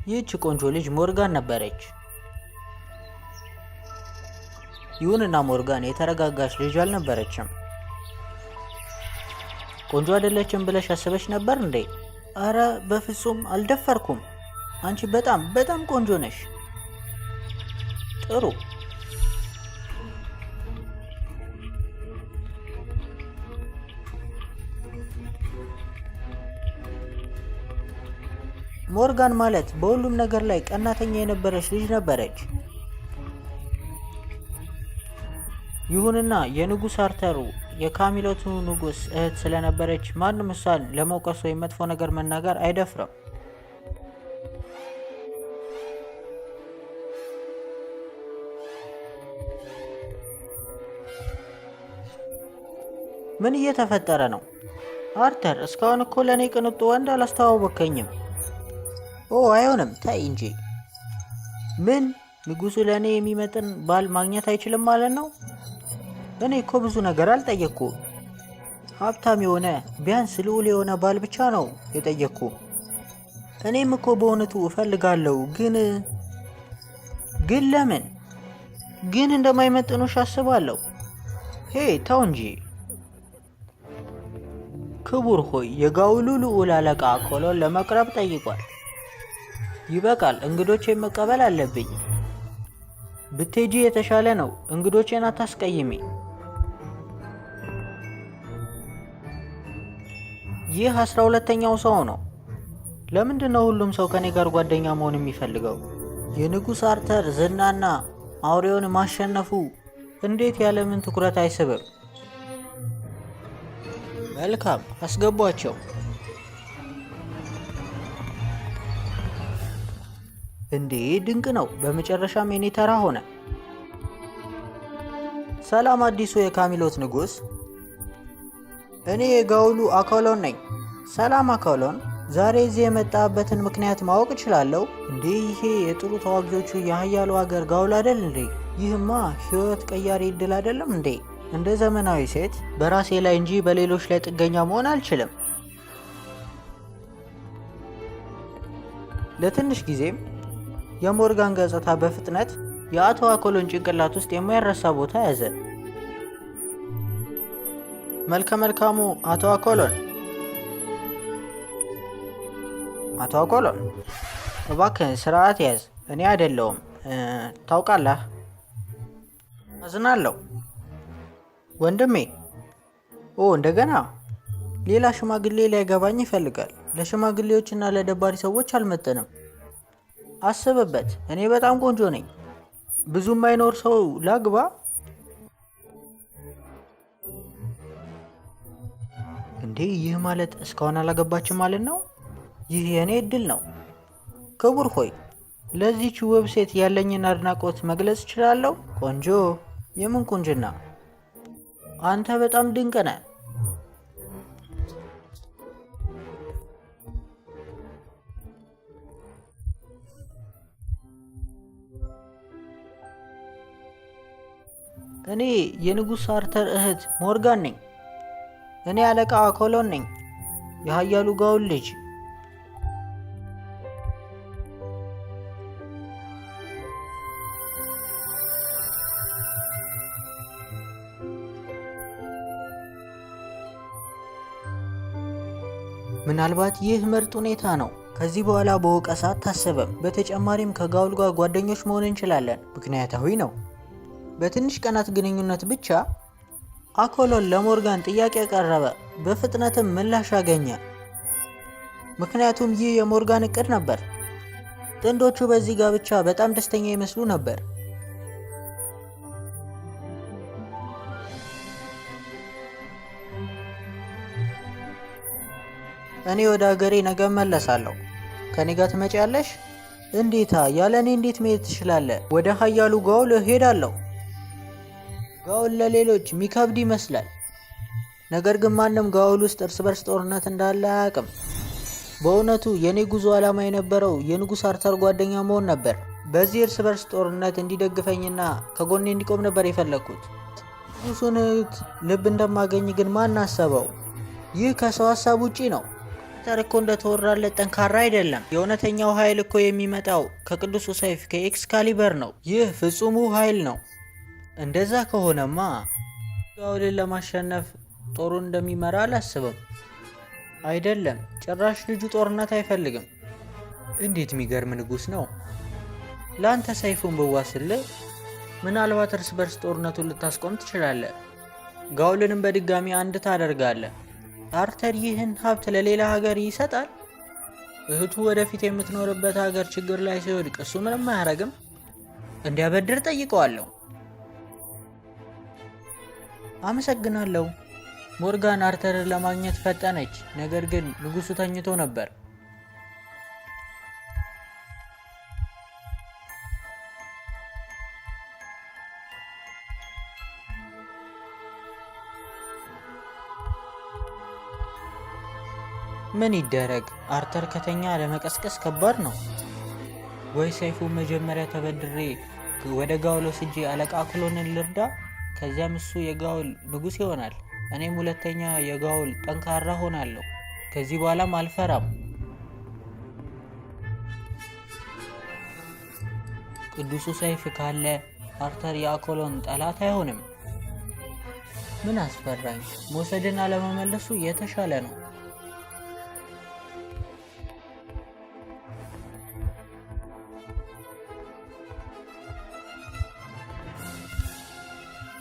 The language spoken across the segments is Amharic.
ይህች ቆንጆ ልጅ ሞርጋን ነበረች። ይሁንና ሞርጋን የተረጋጋች ልጅ አልነበረችም። ቆንጆ አይደለችም ብለሽ አስበሽ ነበር እንዴ? አረ በፍጹም አልደፈርኩም። አንቺ በጣም በጣም ቆንጆ ነሽ። ጥሩ። ሞርጋን ማለት በሁሉም ነገር ላይ ቀናተኛ የነበረች ልጅ ነበረች። ይሁንና የንጉስ አርተሩ የካሚሎቱ ንጉስ እህት ስለነበረች ማንም እሷን ለመውቀስ ወይም መጥፎ ነገር መናገር አይደፍርም። ምን እየተፈጠረ ነው? አርተር እስካሁን እኮ ለኔ ቅንጡ ወንድ አላስተዋወቀኝም። ኦ አይሆንም፣ ታይ እንጂ። ምን ንጉሱ ለኔ የሚመጥን ባል ማግኘት አይችልም ማለት ነው? እኔ እኮ ብዙ ነገር አልጠየቅኩ። ሀብታም የሆነ ቢያንስ ልዑል የሆነ ባል ብቻ ነው የጠየቅኩ። እኔም እኮ በእውነቱ እፈልጋለሁ፣ ግን ለምን ግን እንደማይመጥኑሽ አስባለሁ። ሄ ተው እንጂ። ክቡር ሆይ የጋውሉ ልዑል አለቃ ኮሎን ለመቅረብ ጠይቋል። ይበቃል፣ እንግዶቼን መቀበል አለብኝ። ብትሄጂ የተሻለ ነው። እንግዶቼን አታስቀይሚ። ይህ 12ኛው ሰው ነው። ለምንድነው ሁሉም ሰው ከኔ ጋር ጓደኛ መሆን የሚፈልገው? የንጉስ አርተር ዝናና አውሬውን ማሸነፉ እንዴት ያለምን ትኩረት አይስብም? መልካም፣ አስገቧቸው። እንዴ ድንቅ ነው! በመጨረሻም የኔ ተራ ሆነ። ሰላም አዲሱ የካሚሎት ንጉስ። እኔ የጋውሉ አኮሎን ነኝ። ሰላም አኮሎን፣ ዛሬ እዚህ የመጣበትን ምክንያት ማወቅ እችላለሁ? እንዴ ይሄ የጥሩ ተዋጊዎቹ የሀያሉ ሀገር ጋውል አይደል እንዴ? ይህማ ህይወት ቀያሪ እድል አይደለም እንዴ? እንደ ዘመናዊ ሴት በራሴ ላይ እንጂ በሌሎች ላይ ጥገኛ መሆን አልችልም። ለትንሽ ጊዜም የሞርጋን ገጽታ በፍጥነት የአቶ አኮሎን ጭንቅላት ውስጥ የማይረሳ ቦታ ያዘ። መልከ መልካሙ አቶ አኮሎን፣ አቶ አኮሎን እባክህ ስርዓት ያዝ። እኔ አይደለሁም ታውቃለህ። አዝናለሁ ወንድሜ። ኦ እንደገና ሌላ ሽማግሌ ሊያገባኝ ይፈልጋል። ለሽማግሌዎችና ለደባሪ ሰዎች አልመጥንም። አስብበት። እኔ በጣም ቆንጆ ነኝ። ብዙም አይኖር ሰው ላግባ? እንዴ ይህ ማለት እስካሁን አላገባችም ማለት ነው? ይህ የኔ እድል ነው። ክቡር ሆይ ለዚህች ውብ ሴት ያለኝን አድናቆት መግለጽ እችላለሁ? ቆንጆ? የምን ቁንጅና! አንተ በጣም ድንቅ ነህ። እኔ የንጉስ አርተር እህት ሞርጋን ነኝ። እኔ አለቃ አኮሎን ነኝ፣ የሀያሉ ጋውል ልጅ። ምናልባት ይህ ምርጥ ሁኔታ ነው። ከዚህ በኋላ በወቀሳ አታስብም። በተጨማሪም ከጋውል ጋር ጓደኞች መሆን እንችላለን። ምክንያታዊ ነው። በትንሽ ቀናት ግንኙነት ብቻ አኮሎን ለሞርጋን ጥያቄ ቀረበ። በፍጥነትም ምላሽ አገኘ። ምክንያቱም ይህ የሞርጋን እቅድ ነበር። ጥንዶቹ በዚህ ጋብቻ በጣም ደስተኛ ይመስሉ ነበር። እኔ ወደ ሀገሬ ነገ መለሳለሁ። ከኔ ጋር ትመጪያለሽ? እንዴታ! ያለ እኔ እንዴት መሄድ ትችላለህ? ወደ ሀያሉ ጋውል ሄዳለሁ። ጋውል ለሌሎች ሚከብድ ይመስላል። ነገር ግን ማንም ጋውል ውስጥ እርስ በርስ ጦርነት እንዳለ አያውቅም። በእውነቱ የኔ ጉዞ ዓላማ የነበረው የንጉስ አርተር ጓደኛ መሆን ነበር። በዚህ እርስ በርስ ጦርነት እንዲደግፈኝና ከጎኔ እንዲቆም ነበር የፈለግኩት። ንጉሱን ልብ እንደማገኝ ግን ማን አሰበው? ይህ ከሰው ሀሳብ ውጪ ነው። አርተር እኮ እንደተወራለት ጠንካራ አይደለም። የእውነተኛው ኃይል እኮ የሚመጣው ከቅዱሱ ሰይፍ ከኤክስካሊበር ነው። ይህ ፍጹሙ ኃይል ነው። እንደዛ ከሆነማ ጋውልን ለማሸነፍ ጦሩን እንደሚመራ አላስብም። አይደለም፣ ጭራሽ ልጁ ጦርነት አይፈልግም። እንዴት የሚገርም ንጉሥ ነው! ለአንተ ሰይፉን ብዋስልህ ምናልባት እርስ በርስ ጦርነቱን ልታስቆም ትችላለህ። ጋውልንም በድጋሚ አንድ ታደርጋለህ። አርተር ይህን ሀብት ለሌላ ሀገር ይሰጣል? እህቱ ወደፊት የምትኖርበት ሀገር ችግር ላይ ሲወድቅ እሱ ምንም አያረግም? እንዲያበድር ጠይቀዋለሁ። አመሰግናለሁ። ሞርጋን አርተርን ለማግኘት ፈጠነች፣ ነገር ግን ንጉሱ ተኝቶ ነበር። ምን ይደረግ? አርተር ከተኛ ለመቀስቀስ ከባድ ነው። ወይ ሰይፉን መጀመሪያ ተበድሬ ወደ ጋውል ወስጄ አለቃ ክሎንን ልርዳ፣ ከዚያም እሱ የጋውል ንጉሥ ይሆናል። እኔም ሁለተኛ የጋውል ጠንካራ ሆናለሁ። ከዚህ በኋላም አልፈራም። ቅዱሱ ሰይፍ ካለ አርተር የአኮሎን ጠላት አይሆንም። ምን አስፈራኝ? መውሰድን አለመመለሱ የተሻለ ነው።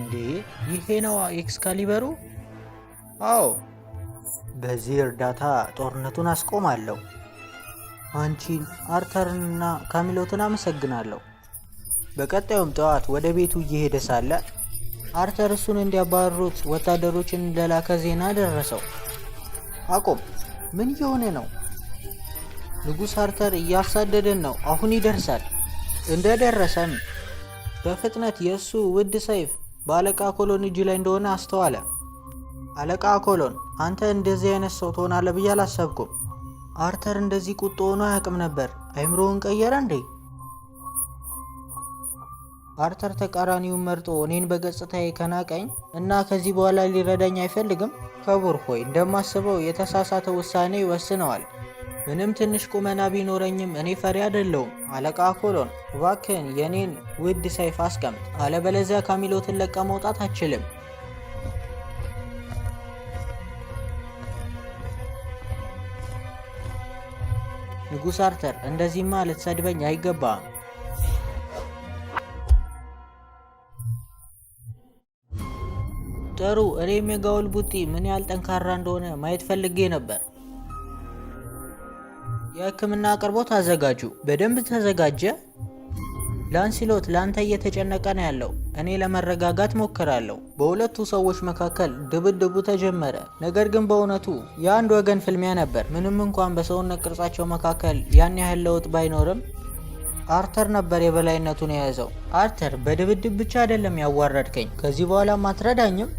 እንዴ ይሄ ነው ኤክስካሊበሩ? አዎ፣ በዚህ እርዳታ ጦርነቱን አስቆማለሁ። አንቺን አርተርንና ካሚሎትን አመሰግናለሁ። በቀጣዩም ጠዋት ወደ ቤቱ እየሄደ ሳለ አርተር እሱን እንዲያባርሩት ወታደሮችን እንደላከ ዜና ደረሰው። አቆም! ምን እየሆነ ነው? ንጉሥ አርተር እያሳደደን ነው። አሁን ይደርሳል። እንደደረሰም በፍጥነት የእሱ ውድ ሰይፍ በአለቃ ኮሎን እጅ ላይ እንደሆነ አስተዋለ። አለቃ ኮሎን፣ አንተ እንደዚህ አይነት ሰው ትሆናለህ ብዬ አላሰብኩም። አርተር እንደዚህ ቁጡ ሆኖ አያውቅም ነበር። አይምሮውን ቀየረ እንዴ? አርተር ተቃራኒውን መርጦ እኔን በገጽታዬ ከናቀኝ እና ከዚህ በኋላ ሊረዳኝ አይፈልግም። ክቡር ሆይ፣ እንደማስበው የተሳሳተ ውሳኔ ይወስነዋል። ምንም ትንሽ ቁመና ቢኖረኝም እኔ ፈሪ አይደለሁም። አለቃ ኮሎን፣ እባክህን የኔን ውድ ሰይፍ አስቀምጥ፣ አለበለዚያ ካሚሎትን ለቀ መውጣት አችልም። ንጉሥ አርተር፣ እንደዚህማ ልትሰድበኝ አይገባም። ጥሩ፣ እኔም የጋውል ቡጢ ምን ያህል ጠንካራ እንደሆነ ማየት ፈልጌ ነበር። የሕክምና አቅርቦት አዘጋጁ። በደንብ ተዘጋጀ? ላንሲሎት ለአንተ እየተጨነቀ ነው ያለው። እኔ ለመረጋጋት ሞክራለሁ። በሁለቱ ሰዎች መካከል ድብድቡ ተጀመረ። ነገር ግን በእውነቱ የአንድ ወገን ፍልሚያ ነበር። ምንም እንኳን በሰውነት ቅርጻቸው መካከል ያን ያህል ለውጥ ባይኖርም አርተር ነበር የበላይነቱን የያዘው። አርተር፣ በድብድብ ብቻ አይደለም ያዋረድከኝ፣ ከዚህ በኋላም አትረዳኝም?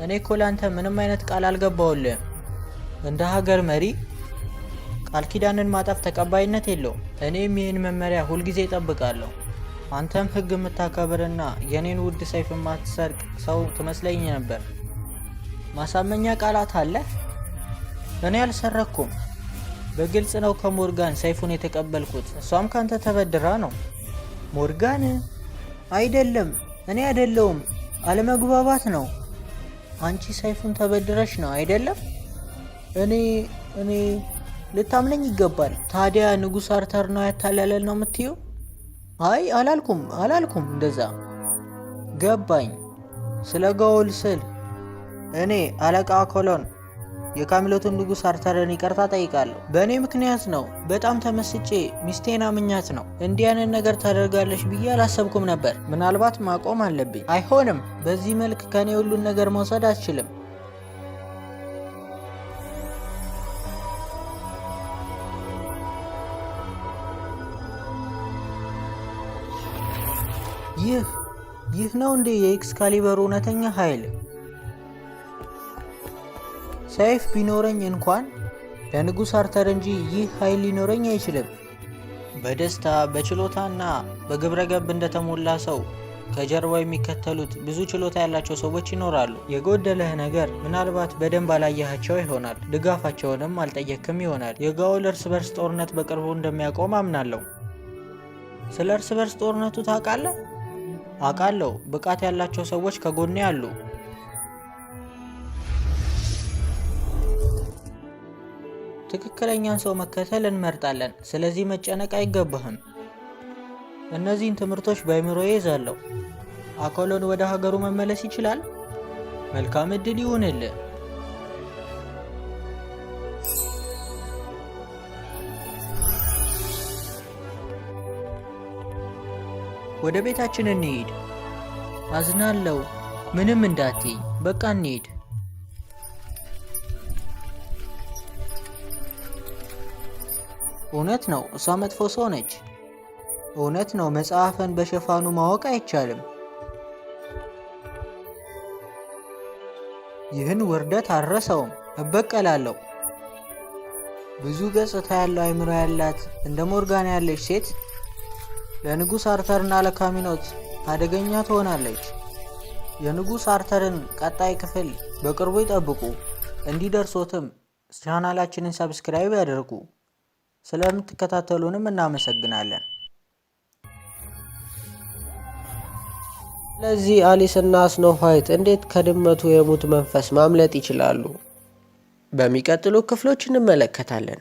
እኔ እኮ ላንተ ምንም አይነት ቃል አልገባውልህም። እንደ ሀገር መሪ ቃል ኪዳንን ማጠፍ ተቀባይነት የለውም። እኔም ይህን መመሪያ ሁልጊዜ እጠብቃለሁ። አንተም ሕግ የምታከብርና የኔን ውድ ሰይፍ የማትሰርቅ ሰው ትመስለኝ ነበር። ማሳመኛ ቃላት አለ? እኔ አልሰረኩም። በግልጽ ነው ከሞርጋን ሰይፉን የተቀበልኩት። እሷም ካንተ ተበድራ ነው። ሞርጋን? አይደለም፣ እኔ አይደለሁም። አለመግባባት ነው። አንቺ ሰይፉን ተበድረሽ ነው አይደለም? እኔ ልታምነኝ ይገባል። ታዲያ ንጉሥ አርተር ነው ያታለለን ነው የምትይው? አይ አላልኩም እንደዛ። ገባኝ። ስለ ጋውል ስል እኔ አለቃ ኮሎን የካሚሎትን ንጉሥ አርተርን ይቅርታ ጠይቃለሁ። በእኔ ምክንያት ነው። በጣም ተመስጬ ሚስቴን አምኛት ነው። እንዲህ አይነት ነገር ታደርጋለች ብዬ አላሰብኩም ነበር። ምናልባት ማቆም አለብኝ። አይሆንም። በዚህ መልክ ከኔ ሁሉን ነገር መውሰድ አትችልም። ይህ ነው እንዴ የኤክስካሊበር እውነተኛ ኃይል? ሰይፍ ቢኖረኝ እንኳን ለንጉሥ አርተር እንጂ ይህ ኃይል ሊኖረኝ አይችልም። በደስታ በችሎታና በግብረገብ እንደተሞላ ሰው ከጀርባው የሚከተሉት ብዙ ችሎታ ያላቸው ሰዎች ይኖራሉ። የጎደለህ ነገር ምናልባት በደንብ አላየሃቸው ይሆናል። ድጋፋቸውንም አልጠየክም ይሆናል። የጋውል እርስ በርስ ጦርነት በቅርቡ እንደሚያቆም አምናለሁ። ስለ እርስ በርስ ጦርነቱ ታውቃለህ? አውቃለሁ። ብቃት ያላቸው ሰዎች ከጎኔ አሉ። ትክክለኛን ሰው መከተል እንመርጣለን። ስለዚህ መጨነቅ አይገባህም። እነዚህን ትምህርቶች በአእምሮዬ ይዛለሁ። አኮሎን ወደ ሀገሩ መመለስ ይችላል። መልካም እድል ይሁንልህ። ወደ ቤታችን እንሂድ። አዝናለሁ። ምንም እንዳትይ። በቃ እንሂድ። እውነት ነው፣ እሷ መጥፎ ሰው ነች። እውነት ነው፣ መጽሐፍን በሽፋኑ ማወቅ አይቻልም። ይህን ውርደት አልረሳውም። እበቀላለሁ። ብዙ ገጽታ ያለው አእምሮ ያላት እንደ ሞርጋና ያለች ሴት ለንጉሥ አርተርና ለካሚኖት አደገኛ ትሆናለች። የንጉሥ አርተርን ቀጣይ ክፍል በቅርቡ ይጠብቁ። እንዲደርሶትም ቻናላችንን ሰብስክራይብ ያድርጉ። ስለምትከታተሉንም እናመሰግናለን። ስለዚህ አሊስ እና ስኖ ዋይት እንዴት ከድመቱ የሙት መንፈስ ማምለጥ ይችላሉ? በሚቀጥሉ ክፍሎች እንመለከታለን።